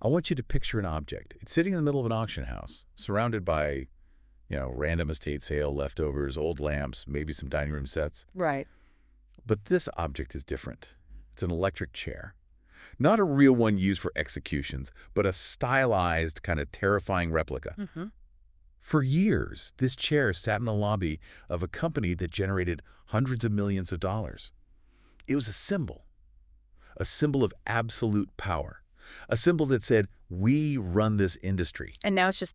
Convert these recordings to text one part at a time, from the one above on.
I want you to picture an object. It's sitting in the middle of an auction house, surrounded by, random estate sale, leftovers, old lamps, maybe some dining room sets. Right. But this object is different. It's an electric chair. Not a real one used for executions, but a stylized, kind of terrifying replica. Mm-hmm. For years, this chair sat in the lobby of a company that generated hundreds of millions of dollars. It was a symbol of absolute power, a symbol that said, we run this industry. And now it's just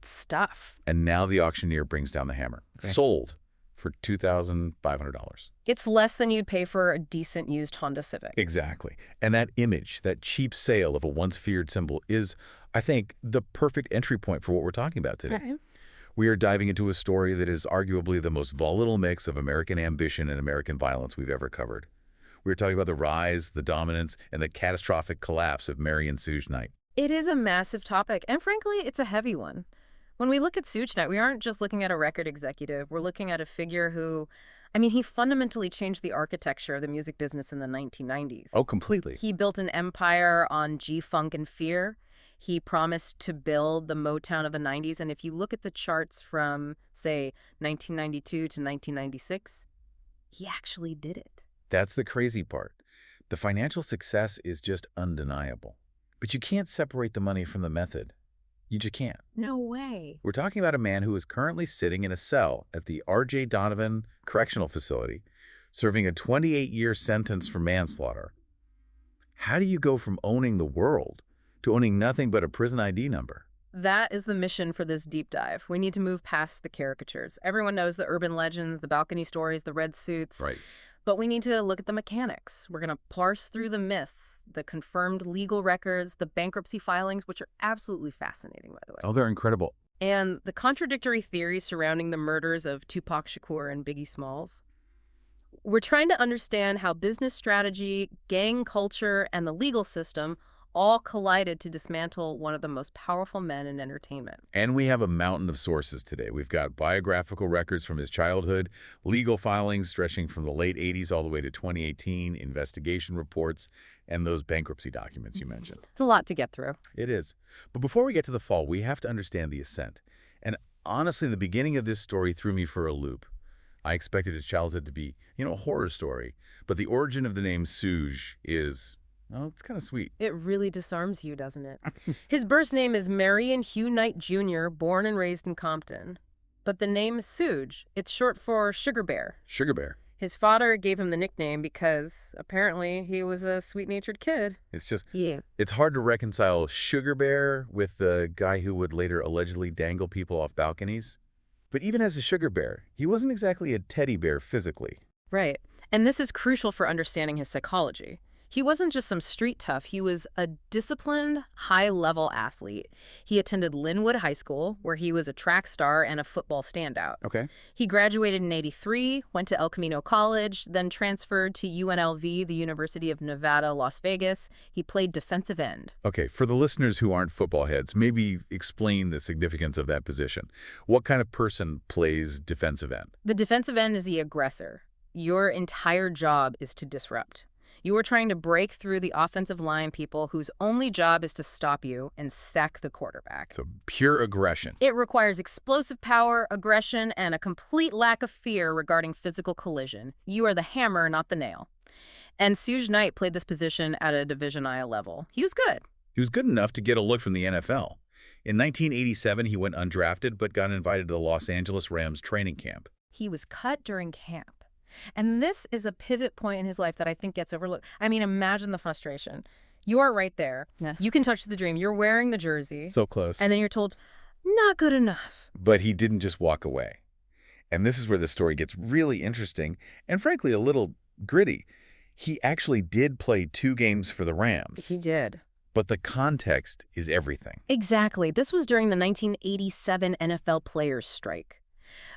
stuff. And now the auctioneer brings down the hammer. Okay. Sold for $2,500. It's less than you'd pay for a decent used Honda Civic. Exactly. And that image, that cheap sale of a once feared symbol is, I think, the perfect entry point for what we're talking about today. Right. We are diving into a story that is arguably the most volatile mix of American ambition and American violence we've ever covered. We're talking about the rise, the dominance, and the catastrophic collapse of Marion Suge Knight. It is a massive topic, and frankly, it's a heavy one. When we look at Suge Knight, we aren't just looking at a record executive. We're looking at a figure who, he fundamentally changed the architecture of the music business in the 1990s. Oh, completely. He built an empire on G-Funk and fear. He promised to build the Motown of the 90s, and if you look at the charts from, say, 1992 to 1996, he actually did it. That's the crazy part. The financial success is just undeniable. But you can't separate the money from the method. You just can't. No way. We're talking about a man who is currently sitting in a cell at the R.J. Donovan Correctional Facility, serving a 28-year sentence for manslaughter. How do you go from owning the world to owning nothing but a prison ID number? That is the mission for this deep dive. We need to move past the caricatures. Everyone knows the urban legends, the balcony stories, the red suits. Right. But we need to look at the mechanics. We're going to parse through the myths, the confirmed legal records, the bankruptcy filings, which are absolutely fascinating, by the way. Oh, they're incredible. And the contradictory theories surrounding the murders of Tupac Shakur and Biggie Smalls. We're trying to understand how business strategy, gang culture, and the legal system all collided to dismantle one of the most powerful men in entertainment. And we have a mountain of sources today. We've got biographical records from his childhood, legal filings stretching from the late 80s all the way to 2018, investigation reports, and those bankruptcy documents you mentioned. It's a lot to get through. It is. But before we get to the fall, we have to understand the ascent. And honestly, the beginning of this story threw me for a loop. I expected his childhood to be, a horror story. But the origin of the name Suge is... oh, it's kind of sweet. It really disarms you, doesn't it? His birth name is Marion Hugh Knight Jr., born and raised in Compton. But the name is Suge. It's short for Sugar Bear. Sugar Bear. His father gave him the nickname because, apparently, he was a sweet-natured kid. It's just... yeah. It's hard to reconcile Sugar Bear with the guy who would later allegedly dangle people off balconies. But even as a Sugar Bear, he wasn't exactly a teddy bear physically. Right. And this is crucial for understanding his psychology. He wasn't just some street tough. He was a disciplined, high-level athlete. He attended Linwood High School, where he was a track star and a football standout. Okay. He graduated in '83, went to El Camino College, then transferred to UNLV, the University of Nevada, Las Vegas. He played defensive end. Okay, for the listeners who aren't football heads, maybe explain the significance of that position. What kind of person plays defensive end? The defensive end is the aggressor. Your entire job is to disrupt. You are trying to break through the offensive line people whose only job is to stop you and sack the quarterback. So pure aggression. It requires explosive power, aggression, and a complete lack of fear regarding physical collision. You are the hammer, not the nail. And Suge Knight played this position at a Division I level. He was good. He was good enough to get a look from the NFL. In 1987, he went undrafted but got invited to the Los Angeles Rams training camp. He was cut during camp. And this is a pivot point in his life that I think gets overlooked. Imagine the frustration. You are right there. Yes. You can touch the dream. You're wearing the jersey. So close. And then you're told, not good enough. But he didn't just walk away. And this is where the story gets really interesting and, frankly, a little gritty. He actually did play 2 games for the Rams. He did. But the context is everything. Exactly. This was during the 1987 NFL players' strike.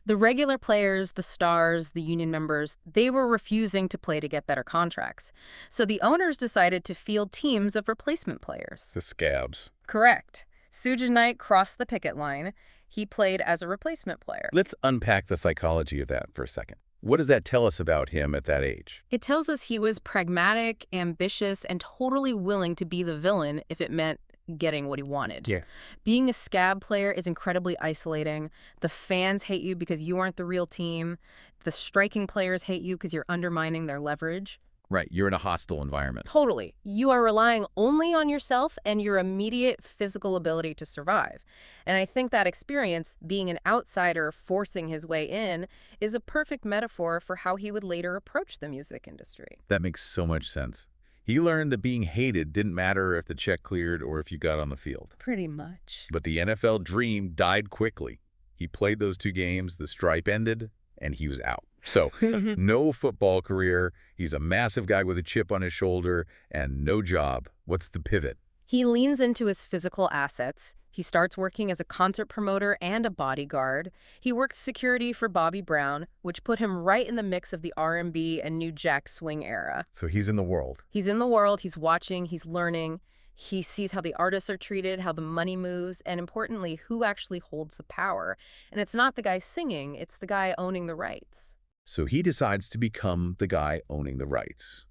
The regular players, the stars, the union members, they were refusing to play to get better contracts. So the owners decided to field teams of replacement players. The scabs. Correct. Suge Knight crossed the picket line. He played as a replacement player. Let's unpack the psychology of that for a second. What does that tell us about him at that age? It tells us he was pragmatic, ambitious, and totally willing to be the villain if it meant getting what he wanted. Yeah. Being a scab player is incredibly isolating. The fans hate you because you aren't the real team. The striking players hate you because you're undermining their leverage. Right, you're in a hostile environment. Totally. You are relying only on yourself and your immediate physical ability to survive. And I think that experience, being an outsider forcing his way in, is a perfect metaphor for how he would later approach the music industry. That makes so much sense. He learned that being hated didn't matter if the check cleared or if you got on the field. Pretty much. But the NFL dream died quickly. He played those 2 games, the stripe ended, and he was out. So, no football career, he's a massive guy with a chip on his shoulder, and no job. What's the pivot? He leans into his physical assets. He starts working as a concert promoter and a bodyguard. He worked security for Bobby Brown, which put him right in the mix of the R&B and New Jack Swing era. So he's in the world. He's in the world, he's watching, he's learning. He sees how the artists are treated, how the money moves, and importantly, who actually holds the power. And it's not the guy singing, it's the guy owning the rights. So he decides to become the guy owning the rights.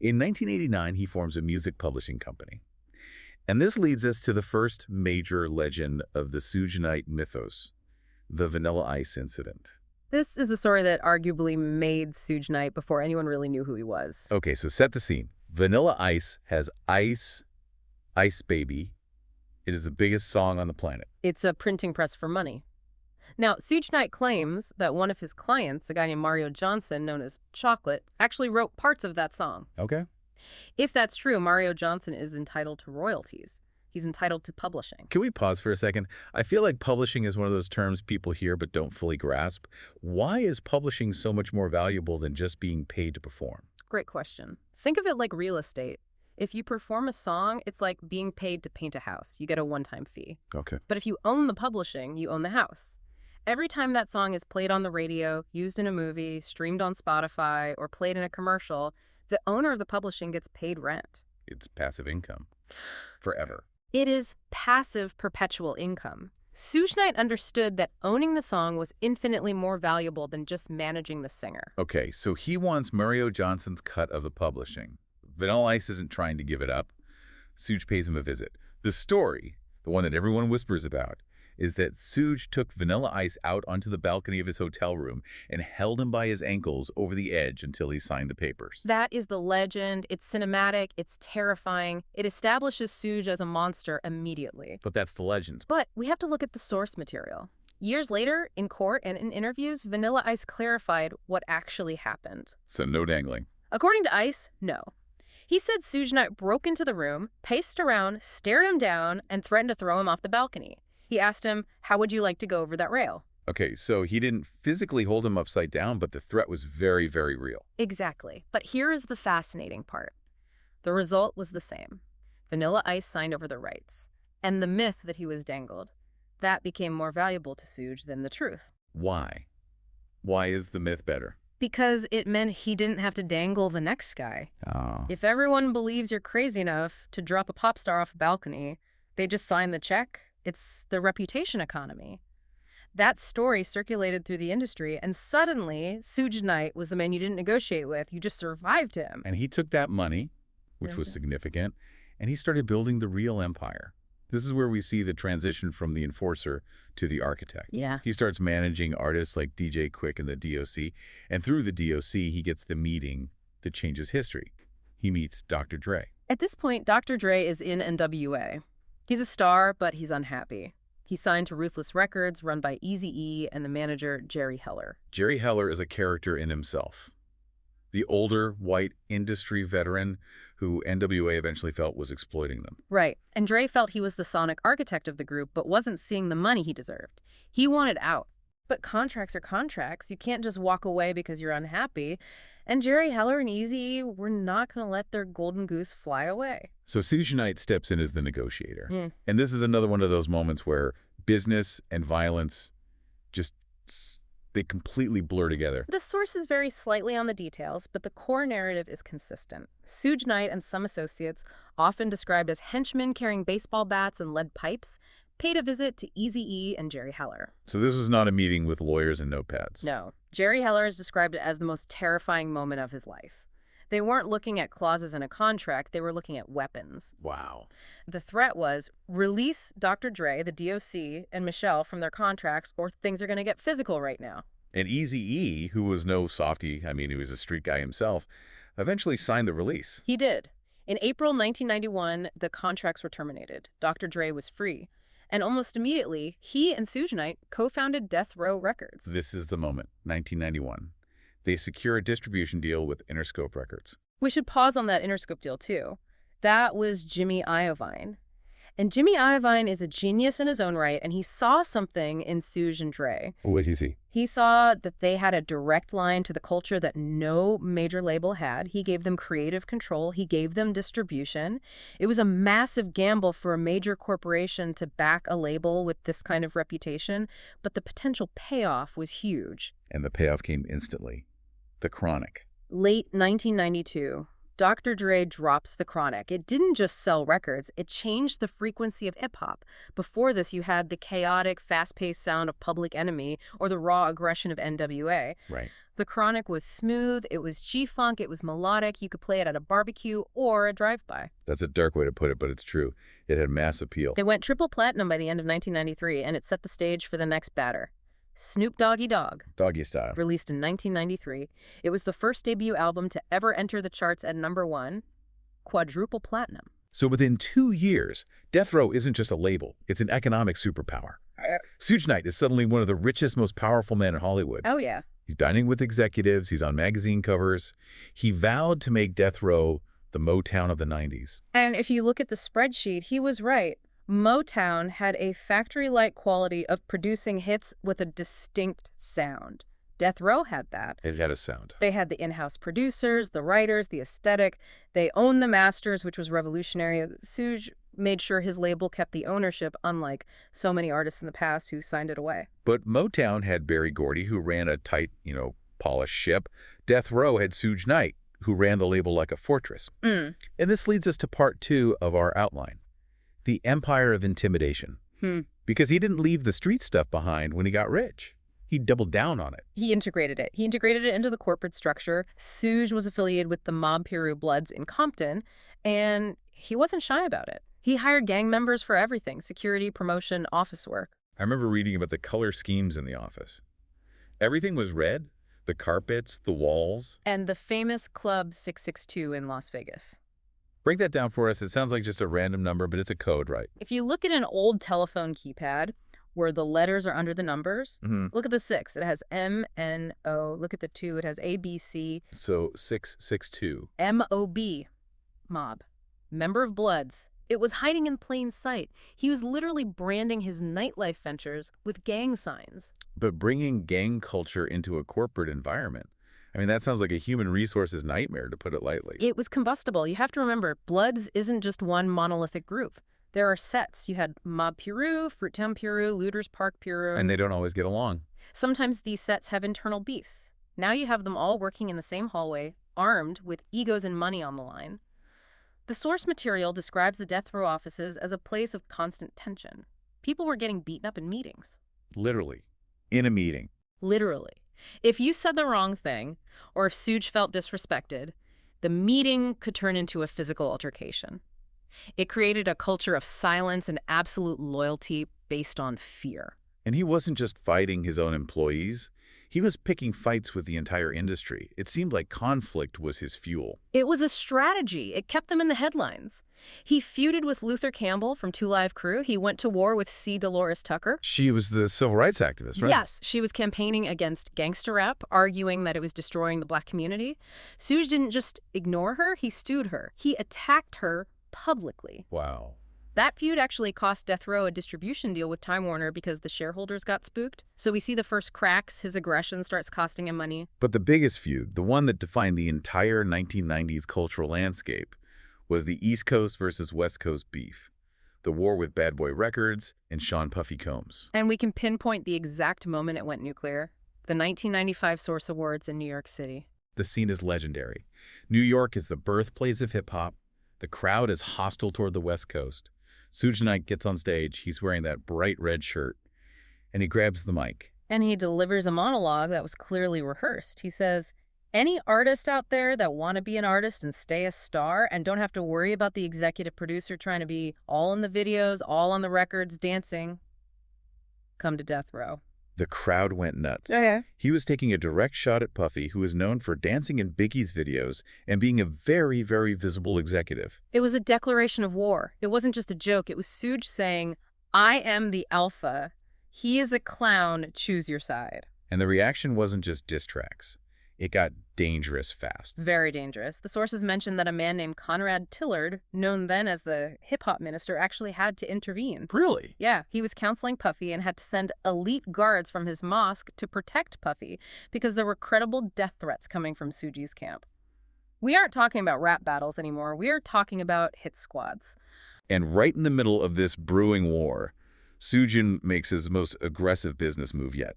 In 1989, he forms a music publishing company. And this leads us to the first major legend of the Suge Knight mythos, the Vanilla Ice incident. This is a story that arguably made Suge Knight before anyone really knew who he was. Okay, so set the scene. Vanilla Ice has Ice Baby. It is the biggest song on the planet. It's a printing press for money. Now, Suge Knight claims that one of his clients, a guy named Mario Johnson, known as Chocolate, actually wrote parts of that song. Okay. If that's true, Mario Johnson is entitled to royalties. He's entitled to publishing. Can we pause for a second? I feel like publishing is one of those terms people hear but don't fully grasp. Why is publishing so much more valuable than just being paid to perform? Great question. Think of it like real estate. If you perform a song, it's like being paid to paint a house. You get a one-time fee. Okay. But if you own the publishing, you own the house. Every time that song is played on the radio, used in a movie, streamed on Spotify, or played in a commercial, the owner of the publishing gets paid rent. It's passive income. Forever. It is passive perpetual income. Suge Knight understood that owning the song was infinitely more valuable than just managing the singer. Okay, so he wants Mario Johnson's cut of the publishing. Vanilla Ice isn't trying to give it up. Suge pays him a visit. The story, the one that everyone whispers about, is that Suge took Vanilla Ice out onto the balcony of his hotel room and held him by his ankles over the edge until he signed the papers. That is the legend. It's cinematic. It's terrifying. It establishes Suge as a monster immediately. But that's the legend. But we have to look at the source material. Years later, in court and in interviews, Vanilla Ice clarified what actually happened. So no dangling. According to Ice, no. He said Suge Knight broke into the room, paced around, stared him down, and threatened to throw him off the balcony. He asked him, "How would you like to go over that rail?" Okay, so he didn't physically hold him upside down, but the threat was very, very real. Exactly. But here is the fascinating part. The result was the same. Vanilla Ice signed over the rights. And the myth that he was dangled, that became more valuable to Suge than the truth. Why? Why is the myth better? Because it meant he didn't have to dangle the next guy. Oh. If everyone believes you're crazy enough to drop a pop star off a balcony, they just sign the check. It's the reputation economy. That story circulated through the industry, and suddenly, Suge Knight was the man you didn't negotiate with. You just survived him. And he took that money, which was significant, and he started building the real empire. This is where we see the transition from the enforcer to the architect. Yeah. He starts managing artists like DJ Quick and the DOC, and through the DOC, he gets the meeting that changes history. He meets Dr. Dre. At this point, Dr. Dre is in NWA. He's a star, but he's unhappy. He's signed to Ruthless Records, run by Eazy-E and the manager, Jerry Heller. Jerry Heller is a character in himself. The older, white industry veteran who NWA eventually felt was exploiting them. Right. And Dre felt he was the sonic architect of the group, but wasn't seeing the money he deserved. He wanted out. But contracts are contracts. You can't just walk away because you're unhappy. And Jerry Heller and Eazy were not going to let their golden goose fly away. So Suge Knight steps in as the negotiator. And this is another one of those moments where business and violence just, they completely blur together. The sources vary slightly on the details, but the core narrative is consistent. Suge Knight and some associates, often described as henchmen carrying baseball bats and lead pipes, paid a visit to Eazy-E and Jerry Heller. So this was not a meeting with lawyers and notepads. No. Jerry Heller is described as the most terrifying moment of his life. They weren't looking at clauses in a contract, they were looking at weapons. Wow. The threat was release Dr. Dre, the DOC, and Michelle from their contracts or things are going to get physical right now. And Eazy-E, who was no softie, I mean, he was a street guy himself, eventually signed the release. He did. In April 1991, the contracts were terminated. Dr. Dre was free. And almost immediately, he and Suge Knight co-founded Death Row Records. This is the moment, 1991. They secure a distribution deal with Interscope Records. We should pause on that Interscope deal, too. That was Jimmy Iovine. And Jimmy Iovine is a genius in his own right, and he saw something in Suge and Dre. What did he see? He saw that they had a direct line to the culture that no major label had. He gave them creative control. He gave them distribution. It was a massive gamble for a major corporation to back a label with this kind of reputation, but the potential payoff was huge. And the payoff came instantly. The Chronic. Late 1992. Dr. Dre drops the Chronic. It didn't just sell records, it changed the frequency of hip-hop. Before this, you had the chaotic, fast-paced sound of Public Enemy or the raw aggression of NWA. Right. The Chronic was smooth, it was G-funk, it was melodic, you could play it at a barbecue or a drive-by. That's a dark way to put it, but it's true. It had mass appeal. It went triple platinum by the end of 1993, and it set the stage for the next batter. Snoop Doggy Dogg. Doggystyle. Released in 1993. It was the first debut album to ever enter the charts at #1, quadruple platinum. So within 2 years, Death Row isn't just a label, it's an economic superpower. Suge Knight is suddenly one of the richest, most powerful men in Hollywood. Oh, yeah. He's dining with executives, he's on magazine covers. He vowed to make Death Row the Motown of the 90s. And if you look at the spreadsheet, he was right. Motown had a factory-like quality of producing hits with a distinct sound. Death Row had that. It had a sound. They had the in-house producers, the writers, the aesthetic. They owned the masters, which was revolutionary. Suge made sure his label kept the ownership, unlike so many artists in the past who signed it away. But Motown had Berry Gordy, who ran a tight, polished ship. Death Row had Suge Knight, who ran the label like a fortress. And this leads us to part 2 of our outline. The empire of intimidation. Because he didn't leave the street stuff behind when he got rich. He doubled down on it. He integrated it. He integrated it into the corporate structure. Suge was affiliated with the Mob Piru Bloods in Compton, and he wasn't shy about it. He hired gang members for everything: security, promotion, office work. I remember reading about the color schemes in the office. Everything was red, the carpets, the walls. And the famous Club 662 in Las Vegas. Break that down for us. It sounds like just a random number, but it's a code, right? If you look at an old telephone keypad where the letters are under the numbers, look at the 6. It has M, N, O. Look at the 2. It has A, B, C. So 662. M-O-B. Mob. Member of Bloods. It was hiding in plain sight. He was literally branding his nightlife ventures with gang signs. But bringing gang culture into a corporate environment, I mean, that sounds like a human resources nightmare, to put it lightly. It was combustible. You have to remember, Bloods isn't just one monolithic group. There are sets. You had Mob Piru, Fruittown Piru, Looters Park Piru. And they don't always get along. Sometimes these sets have internal beefs. Now you have them all working in the same hallway, armed with egos and money on the line. The source material describes the Death Row offices as a place of constant tension. People were getting beaten up in meetings. Literally. In a meeting. Literally. If you said the wrong thing, or if Suge felt disrespected, the meeting could turn into a physical altercation. It created a culture of silence and absolute loyalty based on fear. And he wasn't just fighting his own employees. He was picking fights with the entire industry. It seemed like conflict was his fuel. It was a strategy. It kept them in the headlines. He feuded with Luther Campbell from 2 Live Crew. He went to war with C. Dolores Tucker. She was the civil rights activist, right? Yes, she was campaigning against gangsta rap, arguing that it was destroying the black community. Suge didn't just ignore her, he stewed her. He attacked her publicly. Wow. That feud actually cost Death Row a distribution deal with Time Warner because the shareholders got spooked. So we see the first cracks. His aggression starts costing him money. But the biggest feud, the one that defined the entire 1990s cultural landscape, was the East Coast versus West Coast beef. The war with Bad Boy Records and Sean Puffy Combs. And we can pinpoint the exact moment it went nuclear. The 1995 Source Awards in New York City. The scene is legendary. New York is the birthplace of hip-hop. The crowd is hostile toward the West Coast. Suge Knight gets on stage. He's wearing that bright red shirt, and he grabs the mic. And he delivers a monologue that was clearly rehearsed. He says, Any artist out there that want to be an artist and stay a star and don't have to worry about the executive producer trying to be all in the videos, all on the records, dancing, come to Death Row. The crowd went nuts. Yeah. He was taking a direct shot at Puffy, who is known for dancing in Biggie's videos and being a very, very visible executive. It was a declaration of war. It wasn't just a joke. It was Suge saying, I am the alpha. He is a clown. Choose your side. And the reaction wasn't just diss tracks. It got dangerous fast. Very dangerous. The sources mentioned that a man named Conrad Tillard, known then as the hip-hop minister, actually had to intervene. Really? Yeah, he was counseling Puffy and had to send elite guards from his mosque to protect Puffy because there were credible death threats coming from Suge's camp. We aren't talking about rap battles anymore. We are talking about hit squads. And right in the middle of this brewing war, Suge makes his most aggressive business move yet.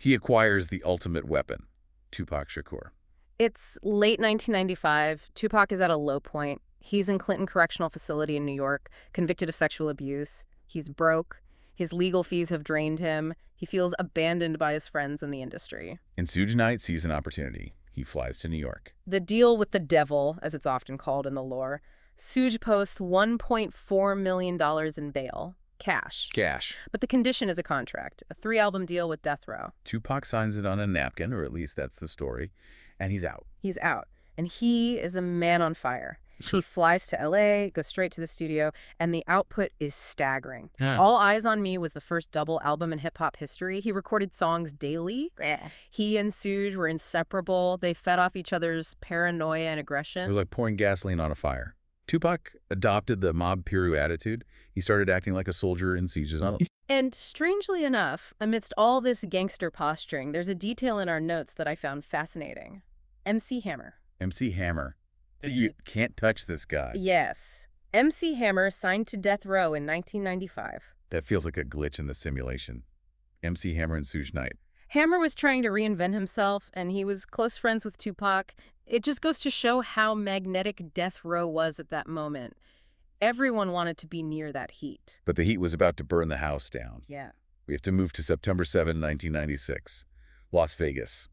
He acquires the ultimate weapon, Tupac Shakur. It's late 1995. Tupac is at a low point. He's in Clinton Correctional Facility in New York, convicted of sexual abuse. He's broke. His legal fees have drained him. He feels abandoned by his friends in the industry. And Suge Knight sees an opportunity. He flies to New York. The deal with the devil, as it's often called in the lore, Suge posts $1.4 million in bail. Cash. But the condition is a contract, a 3-album deal with Death Row. Tupac signs it on a napkin, or at least that's the story, and he's out. He's out. And he is a man on fire. He flies to LA, goes straight to the studio, and the output is staggering. All Eyes on Me was the first double album in hip-hop history. He recorded songs daily. He and Suge were inseparable. They fed off each other's paranoia and aggression. It was like pouring gasoline on a fire. Tupac adopted the Mob Piru attitude. He started acting like a soldier in Suge's army. And strangely enough, amidst all this gangster posturing, there's a detail in our notes that I found fascinating. MC Hammer. MC Hammer. You can't touch this guy. Yes. MC Hammer signed to Death Row in 1995. That feels like a glitch in the simulation. MC Hammer and Suge Knight. Hammer was trying to reinvent himself, and he was close friends with Tupac. It just goes to show how magnetic Death Row was at that moment. Everyone wanted to be near that heat. But the heat was about to burn the house down. Yeah. We have to move to September 7, 1996. Las Vegas.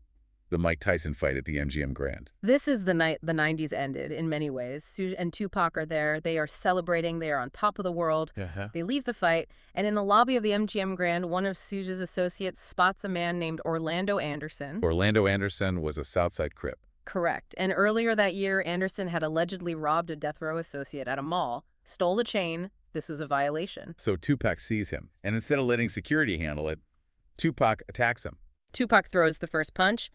The Mike Tyson fight at the MGM Grand. This is the night the 90s ended in many ways. Suge and Tupac are there. They are celebrating. They are on top of the world. They leave the fight, and in the lobby of the MGM Grand, one of Suge's associates spots a man named Orlando Anderson. Orlando Anderson was a Southside Crip. Correct. And earlier that year, Anderson had allegedly robbed a Death Row associate at a mall, stole the chain. This was a violation. So Tupac sees him, and instead of letting security handle it, Tupac attacks him. Tupac throws the first punch.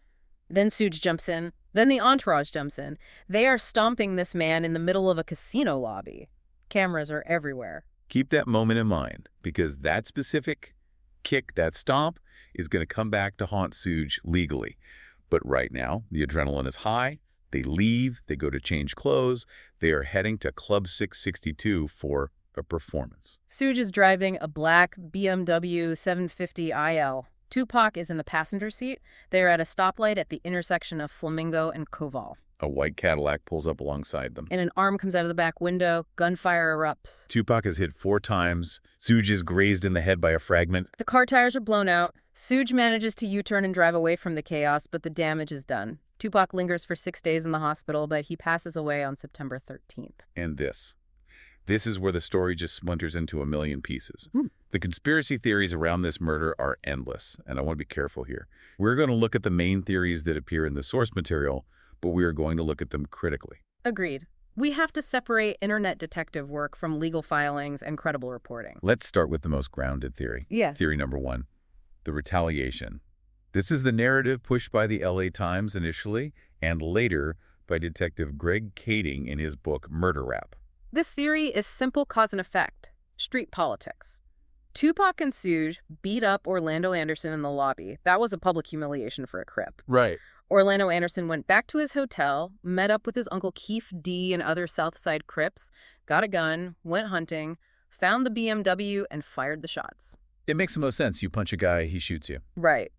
Then Suge jumps in. Then the entourage jumps in. They are stomping this man in the middle of a casino lobby. Cameras are everywhere. Keep that moment in mind, because that specific kick, that stomp, is going to come back to haunt Suge legally. But right now, the adrenaline is high. They leave. They go to change clothes. They are heading to Club 662 for a performance. Suge is driving a black BMW 750 IL. Tupac is in the passenger seat. They are at a stoplight at the intersection of Flamingo and Koval. A white Cadillac pulls up alongside them. And an arm comes out of the back window. Gunfire erupts. Tupac is hit 4 times. Suge is grazed in the head by a fragment. The car tires are blown out. Suge manages to U-turn and drive away from the chaos, but the damage is done. Tupac lingers for 6 days in the hospital, but he passes away on September 13th. And this is where the story just splinters into a million pieces. The conspiracy theories around this murder are endless, and I want to be careful here. We're going to look at the main theories that appear in the source material, but we are going to look at them critically. Agreed. We have to separate internet detective work from legal filings and credible reporting. Let's start with the most grounded theory. Theory number 1, the retaliation. This is the narrative pushed by the LA Times initially, and later by Detective Greg Kading in his book Murder Rap. This theory is simple cause and effect. Street politics. Tupac and Suge beat up Orlando Anderson in the lobby. That was a public humiliation for a Crip. Right. Orlando Anderson went back to his hotel, met up with his Uncle Keefe D and other Southside Crips, got a gun, went hunting, found the BMW, and fired the shots. It makes the most sense. You punch a guy, he shoots you. Right.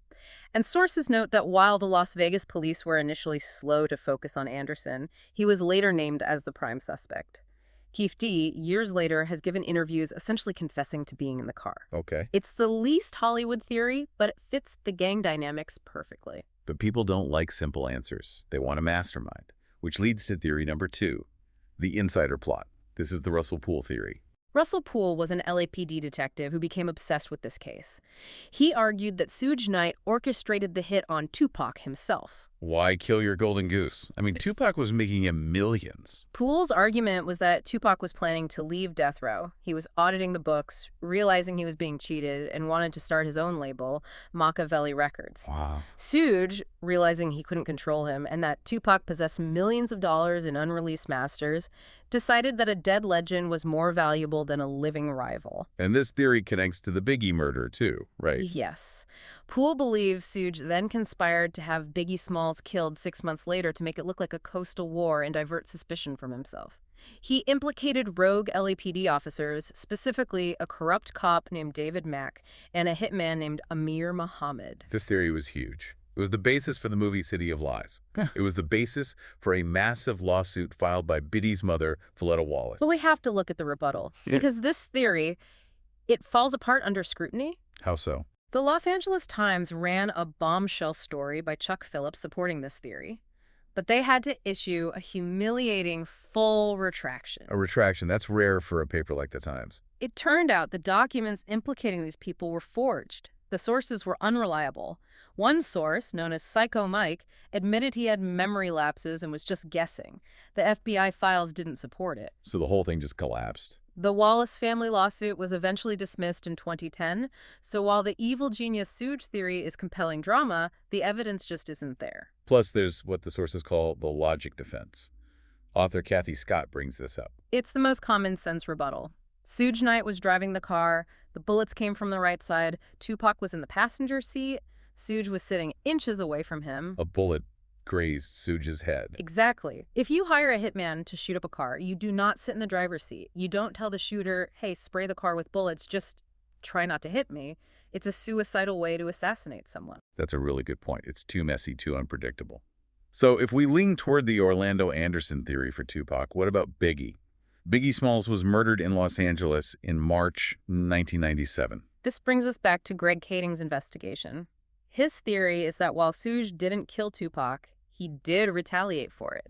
And sources note that while the Las Vegas police were initially slow to focus on Anderson, he was later named as the prime suspect. Keefe D, years later, has given interviews essentially confessing to being in the car. Okay. It's the least Hollywood theory, but it fits the gang dynamics perfectly. But people don't like simple answers. They want a mastermind, which leads to theory number 2, the insider plot. This is the Russell Poole theory. Russell Poole was an LAPD detective who became obsessed with this case. He argued that Suge Knight orchestrated the hit on Tupac himself. Why kill your golden goose? I mean, Tupac was making him millions. Poole's argument was that Tupac was planning to leave Death Row. He was auditing the books, realizing he was being cheated, and wanted to start his own label, Machiavelli Records. Wow. Suge, realizing he couldn't control him and that Tupac possessed millions of dollars in unreleased masters, decided that a dead legend was more valuable than a living rival. And this theory connects to the Biggie murder, too, right? Yes. Poole believes Suge then conspired to have Biggie Smalls killed 6 months later to make it look like a coastal war and divert suspicion from himself. He implicated rogue LAPD officers, specifically a corrupt cop named David Mack and a hitman named Amir Muhammad. This theory was huge. It was the basis for the movie City of Lies. It was the basis for a massive lawsuit filed by Biddy's mother, Valletta Wallace. But we have to look at the rebuttal, because this theory, it falls apart under scrutiny. How so? The Los Angeles Times ran a bombshell story by Chuck Phillips supporting this theory, but they had to issue a humiliating full retraction. A retraction, that's rare for a paper like the Times. It turned out the documents implicating these people were forged. The sources were unreliable. One source, known as Psycho Mike, admitted he had memory lapses and was just guessing. The FBI files didn't support it. So the whole thing just collapsed. The Wallace family lawsuit was eventually dismissed in 2010, so while the evil genius Suge theory is compelling drama, the evidence just isn't there. Plus, there's what the sources call the logic defense. Author Kathy Scott brings this up. It's the most common sense rebuttal. Suge Knight was driving the car, the bullets came from the right side, Tupac was in the passenger seat, Suge was sitting inches away from him. A bullet grazed Suge's head. Exactly. If you hire a hitman to shoot up a car, you do not sit in the driver's seat. You don't tell the shooter, hey, spray the car with bullets, just try not to hit me. It's a suicidal way to assassinate someone. That's a really good point. It's too messy, too unpredictable. So if we lean toward the Orlando Anderson theory for Tupac, what about Biggie? Biggie Smalls was murdered in Los Angeles in March 1997. This brings us back to Greg Kading's investigation. His theory is that while Suge didn't kill Tupac, he did retaliate for it.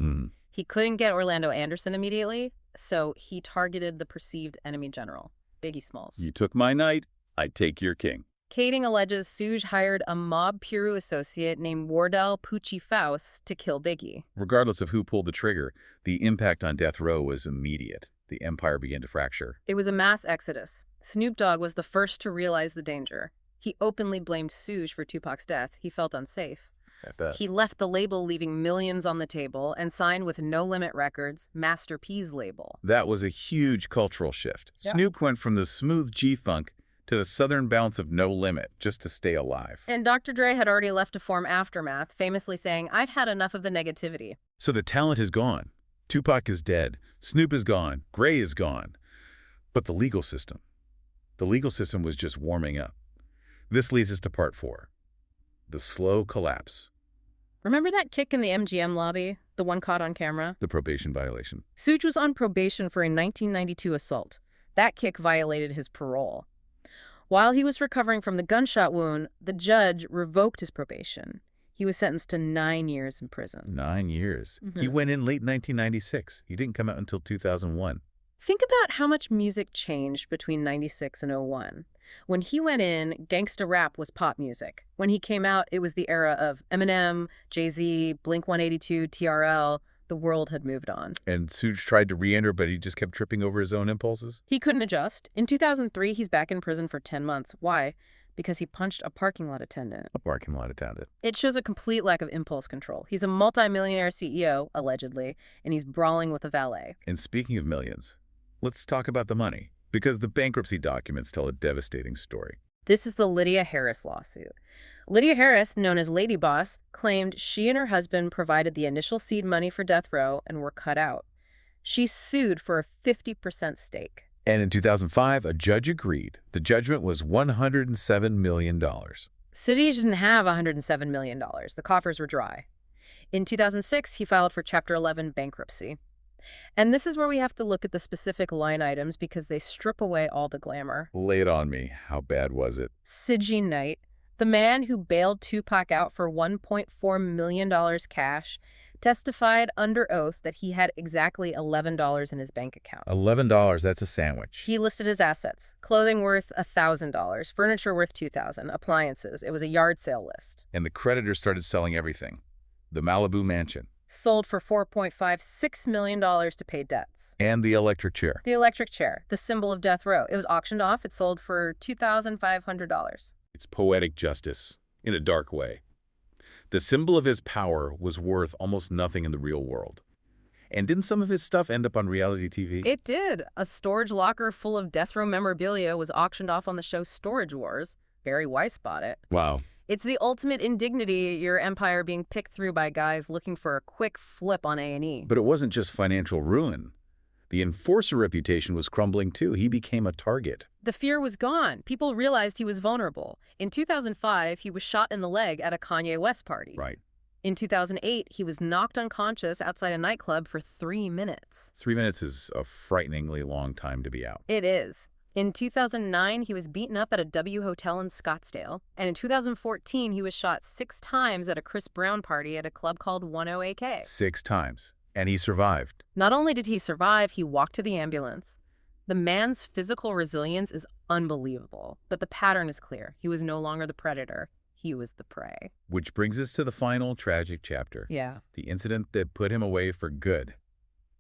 He couldn't get Orlando Anderson immediately, so he targeted the perceived enemy general, Biggie Smalls. You took my knight, I take your king. Kading alleges Suge hired a mob Piru associate named Wardell Poochie Faust to kill Biggie. Regardless of who pulled the trigger, the impact on Death Row was immediate. The empire began to fracture. It was a mass exodus. Snoop Dogg was the first to realize the danger. He openly blamed Suge for Tupac's death. He felt unsafe. I bet. He left the label leaving millions on the table and signed with No Limit Records, Master P's label. That was a huge cultural shift. Yeah. Snoop went from the smooth G-funk to the southern bounce of No Limit just to stay alive. And Dr. Dre had already left to form Aftermath, famously saying, I've had enough of the negativity. So the talent is gone. Tupac is dead. Snoop is gone. Gray is gone. But the legal system was just warming up. This leads us to part 4, the slow collapse. Remember that kick in the MGM lobby? The one caught on camera? The probation violation. Suge was on probation for a 1992 assault. That kick violated his parole. While he was recovering from the gunshot wound, the judge revoked his probation. He was sentenced to 9 years in prison. 9 years. He went in late 1996. He didn't come out until 2001. Think about how much music changed between 96 and 01. When he went in, gangsta rap was pop music. When he came out, it was the era of Eminem, Jay-Z, Blink-182, TRL. The world had moved on. And Suge tried to re-enter, but he just kept tripping over his own impulses? He couldn't adjust. In 2003, he's back in prison for 10 months. Why? Because he punched a parking lot attendant. A parking lot attendant. It shows a complete lack of impulse control. He's a multimillionaire CEO, allegedly, and he's brawling with a valet. And speaking of millions, let's talk about the money, because the bankruptcy documents tell a devastating story. This is the Lydia Harris lawsuit. Lydia Harris, known as Lady Boss, claimed she and her husband provided the initial seed money for Death Row and were cut out. She sued for a 50% stake. And in 2005, a judge agreed. The judgment was $107 million. City didn't have $107 million. The coffers were dry. In 2006, he filed for Chapter 11 bankruptcy. And this is where we have to look at the specific line items because they strip away all the glamour. Lay it on me. How bad was it? Suge Knight, The man who bailed Tupac out for $1.4 million cash testified under oath that he had exactly $11 in his bank account. $11, that's a sandwich. He listed his assets: clothing worth $1,000, furniture worth $2,000, appliances. It was a yard sale list. And the creditors started selling everything. The Malibu mansion. Sold for $4.56 million to pay debts. And the electric chair. The electric chair, the symbol of death row. It was auctioned off. It sold for $2,500. It's poetic justice, in a dark way. The symbol of his power was worth almost nothing in the real world. And didn't some of his stuff end up on reality TV? It did. A storage locker full of death row memorabilia was auctioned off on the show Storage Wars. Barry Weiss bought it. Wow. It's the ultimate indignity, your empire being picked through by guys looking for a quick flip on A&E. But it wasn't just financial ruin. The enforcer reputation was crumbling too. He became a target. The fear was gone. People realized he was vulnerable. In 2005, he was shot in the leg at a Kanye West party. Right. In 2008, he was knocked unconscious outside a nightclub for 3 minutes. 3 minutes is a frighteningly long time to be out. It is. In 2009, he was beaten up at a W Hotel in Scottsdale. And in 2014, he was shot 6 times at a Chris Brown party at a club called 10AK. 6 times. And he survived. Not only did he survive, he walked to the ambulance. The man's physical resilience is unbelievable, but the pattern is clear. He was no longer the predator. He was the prey. Which brings us to the final tragic chapter. Yeah. The incident that put him away for good.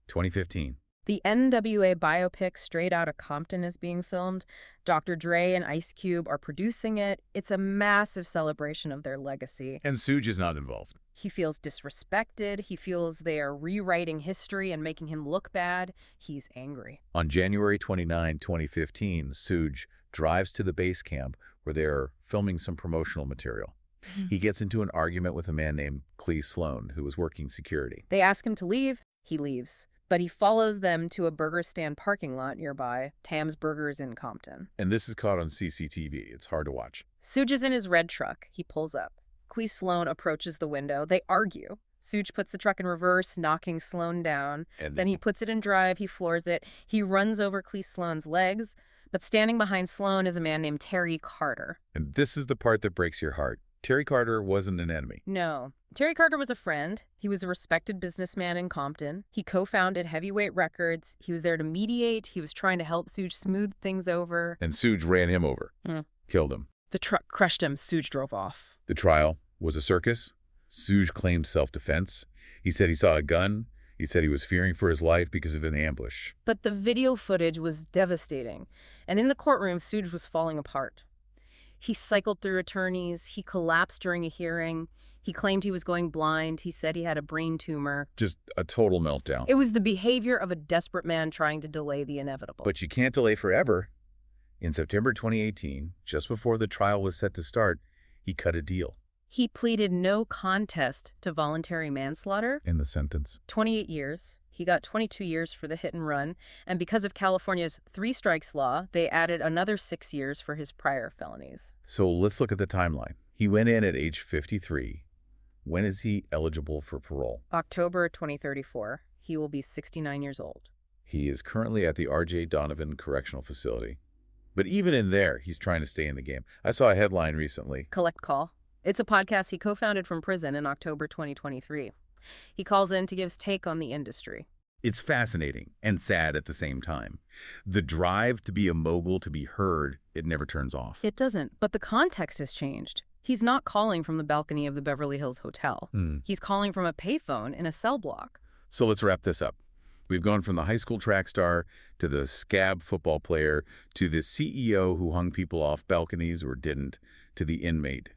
2015. The NWA biopic Straight Outta Compton is being filmed. Dr. Dre and Ice Cube are producing it. It's a massive celebration of their legacy. And Suge is not involved. He feels disrespected. He feels they are rewriting history and making him look bad. He's angry. On January 29, 2015, Suge drives to the base camp where they're filming some promotional material. He gets into an argument with a man named Clee Sloan, who was working security. They ask him to leave. He leaves. But he follows them to a burger stand parking lot nearby, Tam's Burgers in Compton. And this is caught on CCTV. It's hard to watch. Suge is in his red truck. He pulls up. Clee Sloan approaches the window. They argue. Suge puts the truck in reverse, knocking Sloan down. And then he puts it in drive. He floors it. He runs over Clee Sloan's legs. But standing behind Sloan is a man named Terry Carter. And this is the part that breaks your heart. Terry Carter wasn't an enemy. No. Terry Carter was a friend. He was a respected businessman in Compton. He co-founded Heavyweight Records. He was there to mediate. He was trying to help Suge smooth things over. And Suge ran him over. Killed him. The truck crushed him. Suge drove off. The trial was a circus. Suge claimed self-defense. He said he saw a gun. He said he was fearing for his life because of an ambush. But the video footage was devastating. And in the courtroom, Suge was falling apart. He cycled through attorneys. He collapsed during a hearing. He claimed he was going blind. He said he had a brain tumor. Just a total meltdown. It was the behavior of a desperate man trying to delay the inevitable. But you can't delay forever. In September 2018, just before the trial was set to start, he cut a deal. He pleaded no contest to voluntary manslaughter. In the sentence. 28 years. He got 22 years for the hit and run. And because of California's 3 strikes law, they added another 6 years for his prior felonies. So let's look at the timeline. He went in at age 53. When is he eligible for parole? October 2034. He will be 69 years old. He is currently at the R.J. Donovan Correctional Facility. But even in there, he's trying to stay in the game. I saw a headline recently. Collect Call. It's a podcast he co-founded from prison in October 2023. He calls in to give his take on the industry. It's fascinating and sad at the same time. The drive to be a mogul, to be heard, it never turns off. It doesn't, but the context has changed. He's not calling from the balcony of the Beverly Hills Hotel. He's calling from a payphone in a cell block. So let's wrap this up. We've gone from the high school track star to the scab football player to the CEO who hung people off balconies or didn't to the inmate.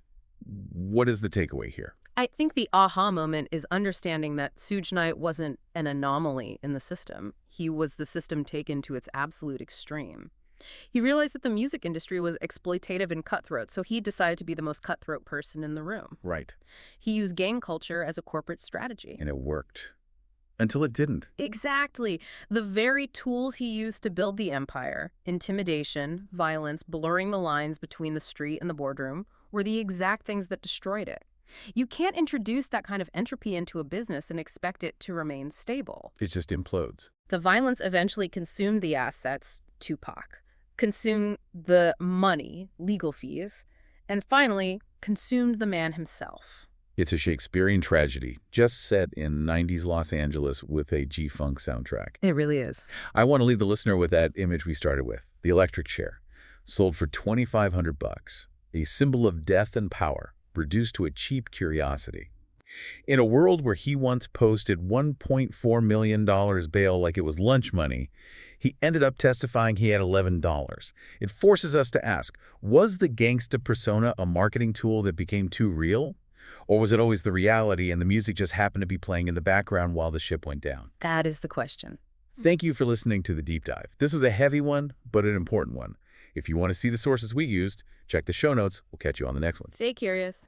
What is the takeaway here? I think the aha moment is understanding that Suge Knight wasn't an anomaly in the system. He was the system taken to its absolute extreme. He realized that the music industry was exploitative and cutthroat, so he decided to be the most cutthroat person in the room. Right. He used gang culture as a corporate strategy. And it worked. Until it didn't. Exactly. The very tools he used to build the empire, intimidation, violence, blurring the lines between the street and the boardroom, were the exact things that destroyed it. You can't introduce that kind of entropy into a business and expect it to remain stable. It just implodes. The violence eventually consumed the assets, Tupac, consumed the money, legal fees, and finally consumed the man himself. It's a Shakespearean tragedy, just set in 90s Los Angeles with a G-Funk soundtrack. It really is. I want to leave the listener with that image we started with, the electric chair, sold for $2,500, a symbol of death and power, reduced to a cheap curiosity. In a world where he once posted $1.4 million bail like it was lunch money, he ended up testifying he had $11. It forces us to ask, was the gangsta persona a marketing tool that became too real? Or was it always the reality and the music just happened to be playing in the background while the ship went down? That is the question. Thank you for listening to The Deep Dive. This was a heavy one, but an important one. If you want to see the sources we used, check the show notes. We'll catch you on the next one. Stay curious.